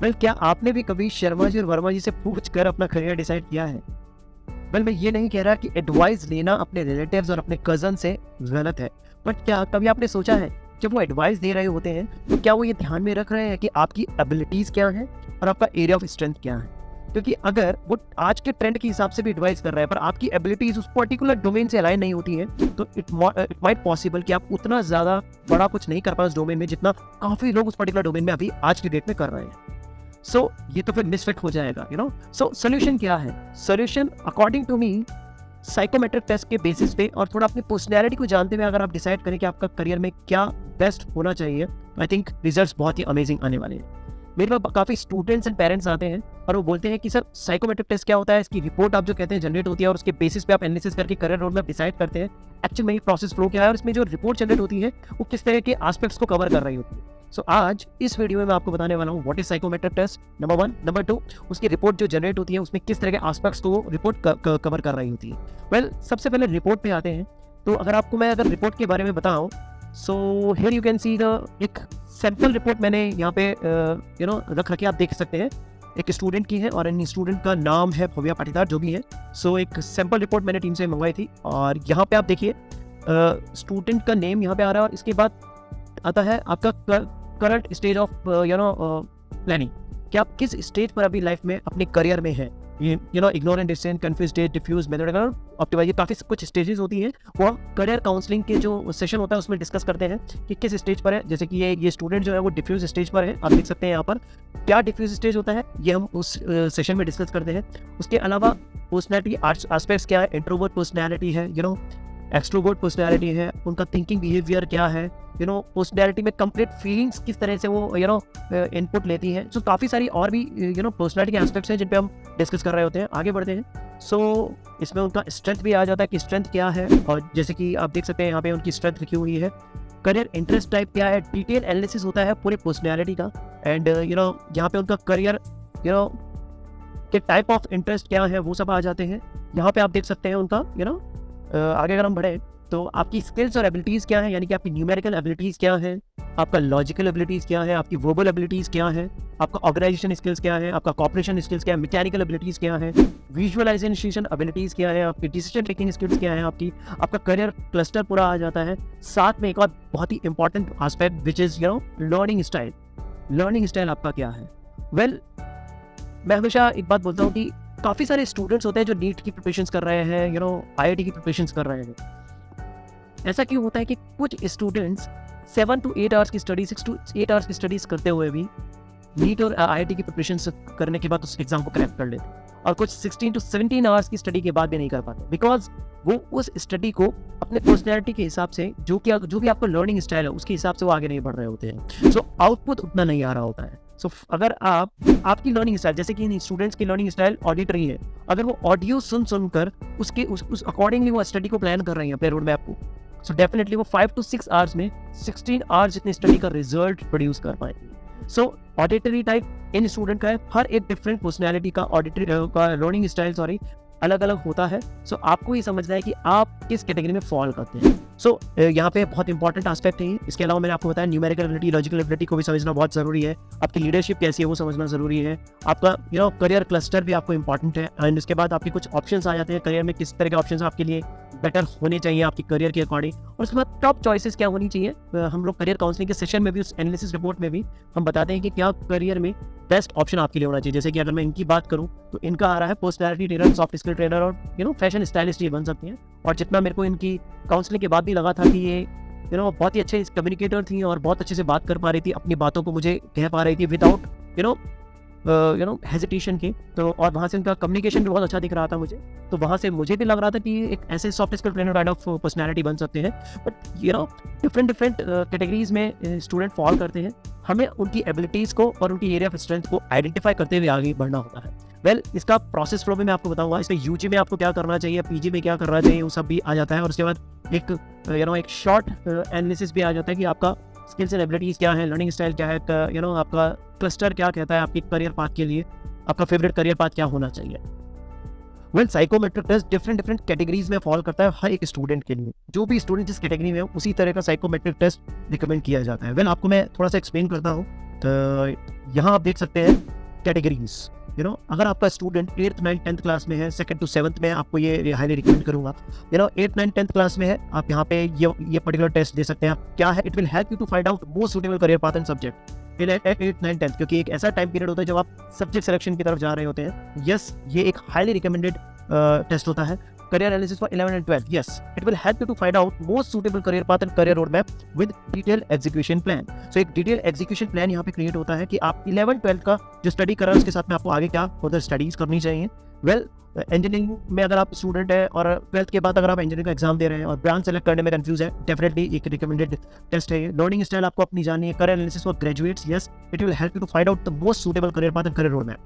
Well क्या आपने भी कभी शर्मा जी और वर्मा जी से पूछ कर अपना करियर डिसाइड किया है? वेल मैं ये नहीं कह रहा कि एडवाइस लेना अपने रिलेटिव्स और अपने कजन से गलत है, बट क्या कभी आपने सोचा है जब वो एडवाइस दे रहे होते हैं तो क्या वो ये ध्यान में रख रहे हैं कि आपकी एबिलिटीज क्या है और आपका एरिया ऑफ स्ट्रेंथ क्या है? क्योंकि अगर वो आज के ट्रेंड के हिसाब से भी एडवाइस कर रहा है पर आपकी एबिलिटीज उस पर्टिकुलर डोमेन से अलाइन नहीं होती हैं, तो इट माइट पॉसिबल कि आप उतना ज्यादा बड़ा कुछ नहीं कर पाए उस डोमेन में जितना काफी लोग उस पर्टिकुलर डोमेन में अभी आज की डेट में कर रहे हैं। सो ये तो फिर मिसफिट हो जाएगा, यू नो। सो सोल्यूशन क्या है? Solution according to me psychometric test के बेसिस पे और थोड़ा अपनी पर्सनैलिटी को जानते हुए अगर आप डिसाइड करें कि आपका करियर में क्या बेस्ट होना चाहिए, आई थिंक रिजल्ट्स बहुत ही अमेजिंग आने वाले हैं। मेरे पास काफ़ी स्टूडेंट्स एंड पेरेंट्स आते हैं और वो बोलते हैं कि सर साइकोमेट्रिक टेस्ट क्या होता है, इसकी रिपोर्ट आप जो कहते हैं जनरेट होती है और उसके बेसिस पे आप एनालिसिस करके करियर रोड मैप डिसाइड करते हैं। एक्चुअल में ये प्रोसेस फ्लो क्या है और इसमें जो रिपोर्ट जनरेट होती है वो किस तरह के एस्पेक्ट्स को कवर कर रही होती है। सो आज इस वीडियो में मैं आपको बताने वाला हूँ what is psychometric test, number 1, number 2 उसकी रिपोर्ट जो जनरेट होती है उसमें किस तरह के एस्पेक्ट्स को रिपोर्ट कवर कर रही होती है। वेल सबसे पहले रिपोर्ट पे आते हैं। तो अगर रिपोर्ट के बारे में बताऊँ, so here you can see the एक सैम्पल रिपोर्ट मैंने यहाँ पे रख रखी, आप देख सकते हैं एक स्टूडेंट की है और इन स्टूडेंट का नाम है भव्या पाटीदार जो भी है। सो एक सैम्पल रिपोर्ट मैंने टीम से मंगवाई थी और यहाँ पे आप देखिए स्टूडेंट का नेम यहाँ पे आ रहा है और इसके बाद आता है आपका करंट स्टेज ऑफ प्लानिंग, कि आप किस स्टेज पर अभी लाइफ में अपने करियर में है। Ignorant, distant, confuse stage, diffuse, method, optimise, काफ़ी कुछ स्टेजेस होती हैं। वो हम करियर काउंसलिंग के जो सेशन होता है उसमें डिस्कस करते हैं कि किस स्टेज पर है। जैसे कि ये स्टूडेंट जो है वो डिफ्यूज स्टेज पर है, आप देख सकते हैं यहाँ पर। क्या डिफ्यूज स्टेज होता है ये हम उस सेशन में डिस्कस करते हैं। उसके अलावा पर्सनैलिटी एस्पेक्ट्स क्या है, इंट्रोवर्ट पर्सनैलिटी है, एक्सट्रोवर्ट पर्सनैलिटी है, उनका थिंकिंग बिहेवियर क्या है, पर्सनैलिटी में कंप्लीट फीलिंग्स किस तरह से वो इनपुट लेती हैं। सो काफ़ी सारी और भी पर्सनैलिटी के एस्पेक्ट्स हैं जिन पे हम डिस्कस कर रहे होते हैं। आगे बढ़ते हैं। सो इसमें उनका स्ट्रेंथ भी आ जाता है कि स्ट्रेंथ क्या है, और जैसे कि आप देख सकते हैं यहाँ पे उनकी स्ट्रेंथ लिखी हुई है। करियर इंटरेस्ट टाइप क्या है, डिटेल एनालिसिस होता है पूरे पर्सनैलिटी का। एंड यहाँ पे उनका करियर के टाइप ऑफ इंटरेस्ट क्या है वो सब आ जाते हैं। यहाँ पे आप देख सकते हैं उनका आगे अगर हम बढ़े तो आपकी स्किल्स और एबिलिटीज़ क्या है, यानी कि आपकी न्यूमेरिकल एबिलिटीज़ क्या है, आपका लॉजिकल एबिलिटीज़ क्या है, आपकी वर्बल एबिलिटीज़ क्या है, आपका ऑर्गेनाइजेशन स्किल्स क्या है, आपका कॉपरेशन स्किल्स क्या है, मैकेनिकल एबिलिटीज़ क्या है, विजुअलाइजेशन एबिलिटीज़ क्या है, आपकी डिसीजन टेकिंग स्किल्स क्या है, आपका करियर क्लस्टर पूरा आ जाता है। साथ में एक और बहुत ही important aspect which is learning style. Learning style आपका क्या है? वेल मैं हमेशा एक बात बोलता हूँ कि काफ़ी सारे स्टूडेंट्स होते हैं जो नीट की प्रिपरेशंस कर रहे हैं, IIT की प्रिपरेशंस कर रहे हैं। ऐसा क्यों होता है कि कुछ स्टूडेंट्स 7 to 8 आवर्स की स्टडी, 6 to 8 आवर्स की स्टडीज करते हुए भी नीट और IIT की प्रिपरेशन करने के बाद उस एग्जाम को क्रैक कर लेते हैं, और कुछ 16 to 17 आवर्स की स्टडी के बाद भी नहीं कर पाते, बिकॉज वो उस स्टडी को अपने पर्सनैलिटी के हिसाब से जो भी आपका लर्निंग स्टाइल है उसके हिसाब से वो आगे नहीं बढ़ रहे होते हैं। सो आउटपुट उतना नहीं आ रहा होता है। सो अगर आपकी लर्निंग स्टाइल, जैसे कि इन स्टूडेंट्स की लर्निंग स्टाइल ऑडिटरी है, अगर वो ऑडियो सुनकर उस अकॉर्डिंगली वो स्टडी को प्लान कर रहे हैं अपने रोड मैप को, सो डेफिनेटली वो 5 to 6 आवर्स में 16 आवर्स जितनी स्टडी का रिजल्ट प्रोड्यूस कर पाएंगे। सो ऑडिटरी टाइप इन स्टूडेंट का है, हर एक डिफरेंट पर्सनैलिटी का ऑडिटरी का लर्निंग स्टाइल अलग अलग होता है। सो आपको ये समझना है कि आप किस कैटेगरी में फॉल करते हैं। सो यहाँ पे बहुत इंपॉर्टेंट एस्पेक्ट है। इसके अलावा मैंने आपको बताया न्यूमेरिकल एबिलिटी, लॉजिकल एबिलिटी को भी समझना बहुत जरूरी है। आपकी लीडरशिप कैसी है वो समझना जरूरी है। आपका करियर क्लस्टर भी आपको इंपॉर्टेंट है। एंड उसके बाद आपके कुछ ऑप्शंस आ जाते हैं करियर में, किस तरह के ऑप्शंस आपके लिए बेटर होने चाहिए आपकी करियर के अकॉर्डिंग। और उसके बाद टॉप चॉइसेस क्या होनी चाहिए। हम लोग करियर काउंसलिंग के सेशन में भी, उस एनालिसिस रिपोर्ट में भी हम बताते हैं कि क्या करियर में बेस्ट ऑप्शन आपके लिए होना चाहिए। जैसे कि अगर मैं इनकी बात करूं तो इनका आ रहा है personality trainer, soft skill trainer और फैशन स्टाइलिस्ट ये बन सकती हैं। और जितना मेरे को इनकी काउंसलिंग के बाद भी लगा था कि ये बहुत ही अच्छे कम्युनिकेटर थी और बहुत अच्छे से बात कर पा रही थी, अपनी बातों को मुझे कह पा रही थी विदाउट हेजिटेशन के। तो और वहाँ से उनका कम्युनिकेशन भी बहुत अच्छा दिख रहा था मुझे, तो वहाँ से मुझे भी लग रहा था कि एक ऐसे soft skill trainer kind of personality बन सकते हैं। बट डिफरेंट कैटेगरीज में स्टूडेंट फॉल करते हैं। हमें उनकी एबिलिटीज़ को और उनकी एरिया ऑफ स्ट्रेंथ को आइडेंटिफाई करते हुए आगे बढ़ना होता है। वेल इसका प्रोसेस फ्लो भी मैं आपको बताऊंगा। इसमें यूजी में आपको क्या करना चाहिए, पीजी में क्या करना चाहिए, वो सब भी आ जाता है। और उसके बाद एक शॉर्ट एनालिसिस भी आ जाता है कि आपका स्किल्स एंड एबिलिटीज़ क्या है, लर्निंग स्टाइल क्या है, आपका क्लस्टर क्या कहता है आपके करियर पाथ के लिए, आपका फेवरेट करियर पाथ क्या होना चाहिए। Well psychometric test different categories में फॉल करता है हर एक स्टूडेंट के लिए। जो भी स्टूडेंट जिस कैटेगरी में है उसी तरह का साइकोमेट्रिक टेस्ट रिकमेंड किया जाता है। वेल आपको मैं थोड़ा सा एक्सप्लेन करता हूँ। तो यहाँ आप देख सकते हैं कैटेगरीज। अगर आपका student 8th 9th 10th class में है, 2nd to 7th में, आपको ये हाईली रिकमेंड करूँगा। 8th 9th 10th क्लास में है, आप यहाँ पे ये पर्टिकुलर टेस्ट दे सकते हैं। आप क्या है, it will help you to find out most suitable career path and subject in 8th 9th 10th, क्योंकि एक ऐसा टाइम पीरियड होता है जब आप सब्जेक्ट सिलेक्शन की तरफ जा रहे होते हैं। यस, ये एक हाईली रिकमेंडेड टेस्ट होता है। Career analysis for 11 and 12. Yes, it will help you to find out most suitable career path and career roadmap with detailed execution plan. So एक detailed execution plan यहाँ पे create होता है कि आप 11 12 का जो स्टडी कर रहे हैं उसके साथ में आपको आगे क्या फर्दर स्टडीज करनी चाहिए। इंजीनियरिंग में अगर आप स्टूडेंट है और 12th के बाद अगर आप इंजीनियरिंग का एग्जाम दे रहे हैं और ब्रांच सेलेक्ट करने में कंफ्यूज है, डेफिनेटली एक रिकमेंडेड टेस्ट है। लर्निंग स्टाइल आपको अपनी जाननी है। Career analysis for graduates, yes, it will help you to find out the most suitable career path and career roadmap.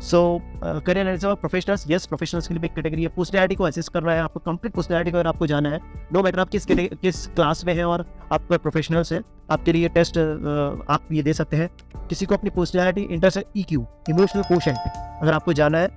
So career analysis for professionals, yes, professionals के लिए एक category है। Personality को assess कर रहा है, आपको कंप्लीट पर्सनैलिटी को अगर आपको जाना है, नो मैटर आप किस क्लास में है और आप प्रोफेशनल्स है, आपके लिए टेस्ट आप ये दे सकते हैं। किसी को अपनी personality, interest, EQ, emotional quotient, अगर आपको जाना है,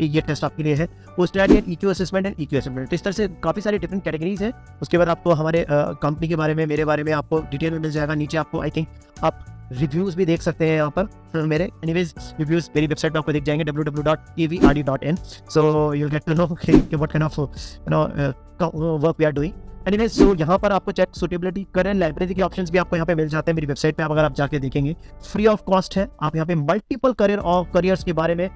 ये टेस्ट आपके लिए है। Personality and EQ assessment and EQ assessment, तो इस तरह से काफ़ी सारे डिफरेंट कैटेगरीज हैं। उसके बाद आपको हमारे कंपनी के बारे में, मेरे बारे में आपको डिटेल में मिल जाएगा। नीचे आपको आई थिंक आप रिव्यूज़ भी देख सकते हैं यहाँ पर मेरे। एनीवेज रिव्यूज़ मेरी वेबसाइट पर आपको दिख जाएंगे www.avrd.in, so you get to know what kind of work we are doing. Anyways, so यहाँ पर आपको चेक सूटेबिलिटी, करेंट लाइब्रेरी के ऑप्शंस भी आपको यहाँ पे मिल जाते हैं मेरी वेबसाइट पे। अगर आप जाके देखेंगे, फ्री ऑफ कॉस्ट है। आप यहाँ पे मल्टीपल करियर्स के बारे में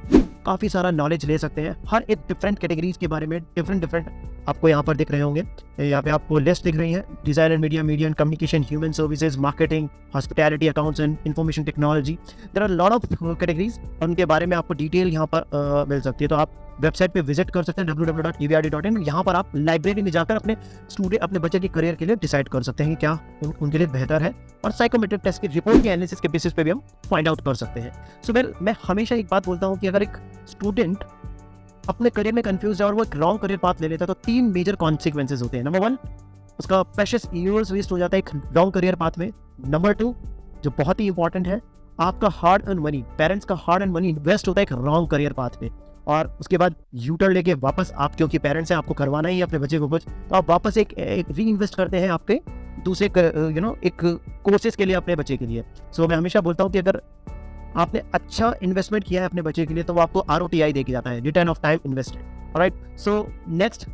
काफ़ी सारा नॉलेज ले सकते हैं। हर एक डिफरेंट कैटेगरीज के बारे में डिफरेंट आपको यहाँ पर दिख रहे होंगे। यहाँ पे आपको लिस्ट दिख रही है। Design and media and communication, human services, marketing, hospitality, accounts and information technology. There are lot of categories, उनके बारे में आपको डिटेल यहाँ पर मिल सकती है। तो आप वेबसाइट पे विजिट कर सकते हैं www.avrd.in। यहाँ पर आप लाइब्रेरी में जाकर अपने बच्चे के करियर के लिए डिसाइड कर सकते हैं कि क्या उनके लिए बेहतर है, और साइकोमेट्रिक टेस्ट की रिपोर्ट के एनालिसिस के बेसिस पे भी हम फाइंड आउट कर सकते हैं। सो मैं हमेशा एक बात बोलता हूँ कि अगर एक स्टूडेंट अपने करियर में कंफ्यूज है और वो एक रॉन्ग करियर पाथ ले लेता है, तो 3 मेजर कॉन्सिक्वेंसेज होते हैं। नंबर 1, उसका प्रेशियस ईयर्स वेस्ट हो जाता है एक रॉन्ग करियर पाथ में। नंबर 2, जो बहुत ही इंपॉर्टेंट है, आपका हार्ड अर्न मनी, पेरेंट्स का हार्ड अर्न मनी इन्वेस्ट होता है एक रॉन्ग करियर पाथ में। और उसके बाद यूटर्न लेके वापस आप, क्योंकि पेरेंट्स हैं, आपको करवाना ही है अपने बच्चे को कुछ, तो आप वापस एक री इन्वेस्ट करते हैं आपके दूसरे एक कोर्सेज के लिए अपने बच्चे के लिए। सो मैं हमेशा बोलता हूँ कि अगर आपने अच्छा इन्वेस्टमेंट किया है अपने बच्चे के लिए, तो वो आपको ROTI देके जाता है, return of time invested. Right, so next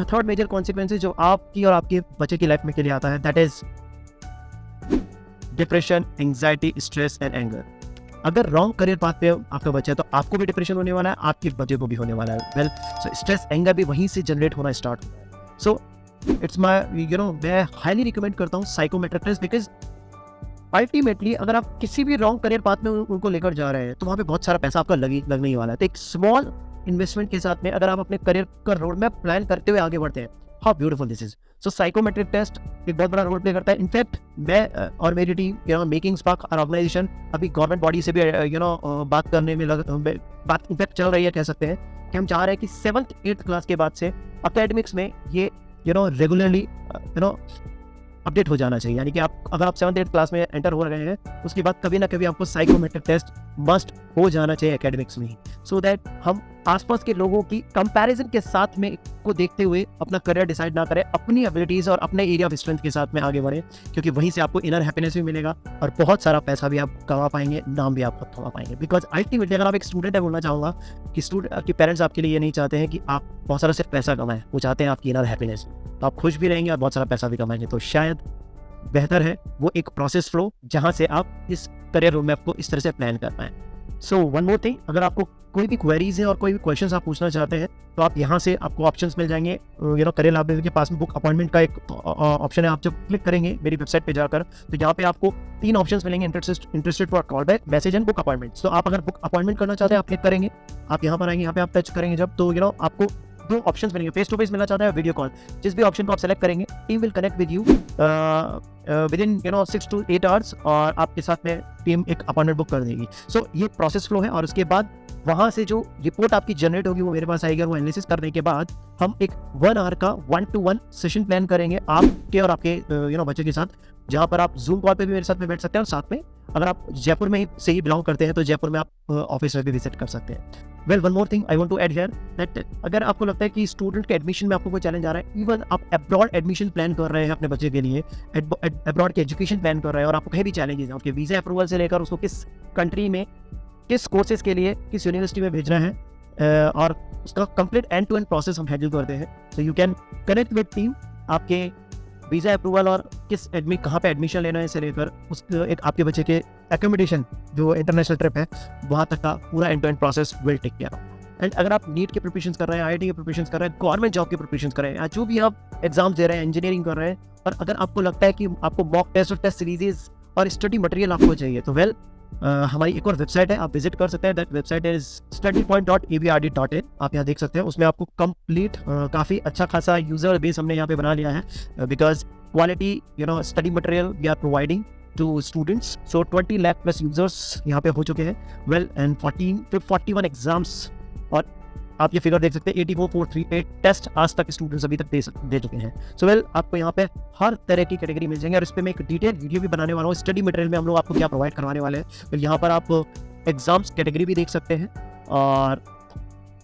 third major consequences जो आपकी और आपके बच्चे की लाइफ में के लिए आता है, that is depression, anxiety, stress and anger. अगर रॉन्ग करियर पाथ पे आपका बच्चा है, तो आपको भी डिप्रेशन होने वाला है, आपके बच्चे को भी होने वाला है। वेल, सो स्ट्रेस, एंगर भी वहीं से जनरेट होना स्टार्ट होता है। सो इट्स माय मैं हाईली रिकमेंड करता हूँ साइकोमेट्रिक टेस्ट, बिकॉज अल्टीमेटली अगर आप किसी भी रॉन्ग करियर पाथ में उनको लेकर जा रहे हैं, तो वहाँ पे बहुत सारा पैसा आपका लगने ही वाला है। तो एक स्मॉल इन्वेस्टमेंट के साथ में अगर आप अपने करियर का रोड मैप प्लान करते हुए आगे बढ़ते हैं, how beautiful this is. So psychometric test एक बहुत बड़ा रोल प्ले करता है। इनफैक्ट मैं और मेरी टीम मेकिंग स्पार्क और ऑर्गेनाइजेशन अभी गवर्नमेंट बॉडी से भी बात करने में बात इनफैक्ट चल रही है, कह सकते हैं कि हम चाह रहे हैं कि 7th 8th क्लास के बाद से अकेडमिक्स में ये रेगुलरली अपडेट हो जाना चाहिए। यानी कि अगर आप 7th 8th क्लास में एंटर हो रहे हैं, उसके बाद कभी ना कभी आपको साइकोमेट्रिक टेस्ट मस्ट हो जाना चाहिए एकेडमिक्स में ही, सो दैट हम आसपास के लोगों की कंपैरिजन के साथ में को देखते हुए अपना करियर डिसाइड ना करें, अपनी एबिलिटीज और अपने एरिया ऑफ स्ट्रेंथ के साथ में आगे बढ़े, क्योंकि वहीं से आपको इनर हैप्पीनेस भी मिलेगा और बहुत सारा पैसा भी आप कमा पाएंगे, नाम भी आप कमा पाएंगे। बिकॉज अल्टीमेटली अगर आप एक स्टूडेंट है, बोलना चाहूँगा कि पेरेंट्स आपके लिए ये नहीं चाहते हैं कि आप बहुत सारा सिर्फ पैसा कमाएं, वो चाहते हैं आपकी इनर हैप्पीनेस। तो आप खुश भी रहेंगे और बहुत सारा पैसा भी कमाएंगे। तो शायद बेहतर है वो एक प्रोसेस फ्लो, जहाँ से आप इस करियर रोड मैप को इस तरह से प्लान कर पाएं। सो वन मोर थिंग, अगर आपको कोई भी क्वेरीज है और कोई भी क्वेश्चंस आप पूछना चाहते हैं, तो आप यहाँ से आपको ऑप्शंस मिल जाएंगे। करियर लाइब्रेरी के पास में बुक अपॉइंटमेंट का एक ऑप्शन है। आप जब क्लिक करेंगे मेरी वेबसाइट पे जाकर, तो यहाँ पे आपको 3 ऑप्शंस मिलेंगे, interested for call back, message and book appointment. तो आप अगर बुक अपॉइंटमेंट करना चाहते हैं, आप क्लिक करेंगे, आप यहाँ पर आएंगे, यहाँ पे आप टच करेंगे जब, तो आपको 2 ऑप्शंस मिलेंगे, फेस टू फेस मिलना चाहते हैं, वीडियो कॉल। जिस भी ऑप्शन को आप सेलेक्ट करेंगे, team will connect with you with in 6 to 8 hours, और आपके साथ में टीम एक अपॉइंटमेंट बुक कर देगी। सो ये प्रोसेस फ्लो है, और उसके बाद वहाँ से जो रिपोर्ट आपकी जनरेट होगी वो मेरे पास आएगी। वो एनालिसिस करने के बाद हम एक 1 आवर का 1-to-1 सेशन प्लान करेंगे आपके और आपके बच्चे के साथ, जहाँ पर आप जूम कॉल पे भी मेरे साथ में बैठ सकते हैं, और साथ में अगर आप जयपुर में से ही बिलोंग करते हैं, तो जयपुर में आप ऑफिस में भी विजिट कर सकते हैं। Well one more thing I want to add here that अगर आपको लगता है कि स्टूडेंट के एडमिशन में आपको कोई चैलेंज आ रहा है, इवन आप अब्रॉड एडमिशन प्लान कर रहे हैं अपने बच्चे के लिए, अब्रॉड के एजुकेशन प्लान कर रहे हैं और आपको कहीं भी चैलेंजेस हैं, आपके वीज़ा अप्रूवल से लेकर उसको किस कंट्री में किस कोर्सेज के लिए किस यूनिवर्सिटी में भेजना है, और उसका complete end to end process हम हैंडल करते हैं. So you can connect with team. आपके वीज़ा अप्रूवल और कहाँ पे एडमिशन लेना है से लेकर उस एक आपके बच्चे के एकोमोडेशन जो इंटरनेशनल ट्रिप है वहाँ तक का पूरा end to end process will take care. And अगर आप नीट के प्रिपरेशन कर रहे हैं, IIT के प्रिपरेशन कर रहे हैं, गवर्नमेंट जॉब के प्रिपरेशन कर रहे हैं, या जो भी आप एग्जाम्स दे रहे हैं, इंजीनियरिंग कर रहे हैं, और अगर आपको लगता है कि आपको मॉक टेस्ट और टेस्ट सीरीज और स्टडी मटेरियल आपको चाहिए, तो वेल हमारी एक और वेबसाइट है, आप विजिट कर सकते हैं. That website is studypoint.abrd.in. आप यहाँ देख सकते हैं, उसमें आपको कंप्लीट काफ़ी अच्छा खासा यूजर बेस हमने यहाँ पे बना लिया है, because quality study material we are providing to students. So 20 lakh plus users यहाँ पे हो चुके हैं. वेल एंड 41 एग्जाम्स, और आप ये फिगर देख सकते हैं 84,438 टेस्ट आज तक स्टूडेंट्स अभी तक दे चुके हैं. सो वेल आपको यहाँ पे हर तरह की कैटेगरी मिल जाएंगे, और इस पर मैं एक डिटेल वीडियो भी बनाने वाला हूँ. स्टडी मटेरियल में हम लोग आपको क्या प्रोवाइड करवाने वाले हैं. फिर यहाँ पर आप एग्जाम्स कैटेगरी भी देख सकते हैं, और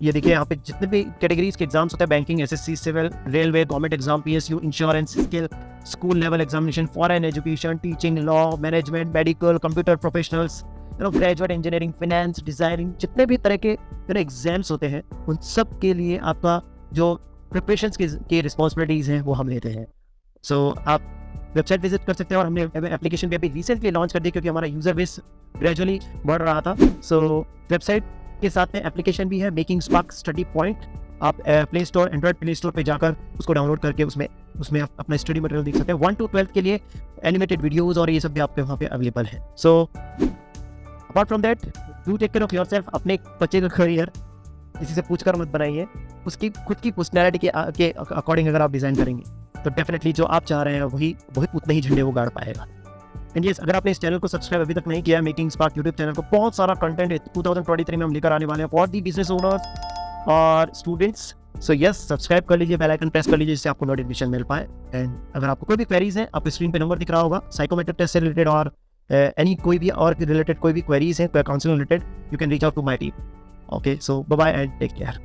ये देखिए यहाँ पे जितने भी कैटेगरीज के एग्जाम्स होते हैं, banking, SSC, civil, railway, government exam, PSU, insurance, skill, school level examination, foreign education, teaching, law, management, medical, computer professionals, graduate engineering, finance, designing, जितने भी तरह के एग्जाम्स होते हैं उन सब के लिए आपका जो प्रिपरेशन की रिस्पॉन्सिबिलिटीज़ हैं वो हम लेते हैं. सो आप वेबसाइट विजिट कर सकते हैं, और हमने एप्लीकेशन भी अभी रिसेंटली लॉन्च कर दी क्योंकि हमारा यूजर बेस ग्रेजुअली बढ़ रहा था. सो वेबसाइट के साथ में एप्लीकेशन भी है, मेकिंग स्पार्क स्टडी पॉइंट. आप play store, Android play store पे जाकर उसको डाउनलोड करके उसमें आप अपना स्टडी मटेरियल देख सकते हैं. 1 to 12 के लिए एनिमेटेड वीडियोज़ और ये सब भी आपके वहाँ पे अवेलेबल है. So apart from that, do take care of yourself. अपने बच्चे का करियर किसी से पूछकर मत बनाइए, उसकी खुद की पर्सनैलिटी के अकॉर्डिंग अगर आप डिज़ाइन करेंगे तो डेफिनेटली जो आप चाह रहे हैं वही उतने ही झंडे वो गाड़ पाएगा. एंड यस, अगर आपने इस चैनल को सब्सक्राइब अभी तक नहीं किया, मेकिंग स्पार्क यूट्यूब चैनल को, बहुत सारा कंटेंट 2023 में हम लेकर आने वाले हैं फॉर दी बिजनेस ओनर्स और स्टूडेंट्स. सो यस, सब्सक्राइब कर लीजिए, बेल आइकन प्रेस कर लीजिए जिससे आपको नोटिफिकेशन मिल पाए. एंड अगर आपको कोई भी क्वेरीज हैं, आपको स्क्रीन पे नंबर दिख रहा होगा, साइकोमेट्रिक टेस्ट से रिलेटेड और कोई भी और रिलेटेड कोई भी क्वेरीज हैं, counselling related, you can reach out to my team. Okay, so bye bye and take care.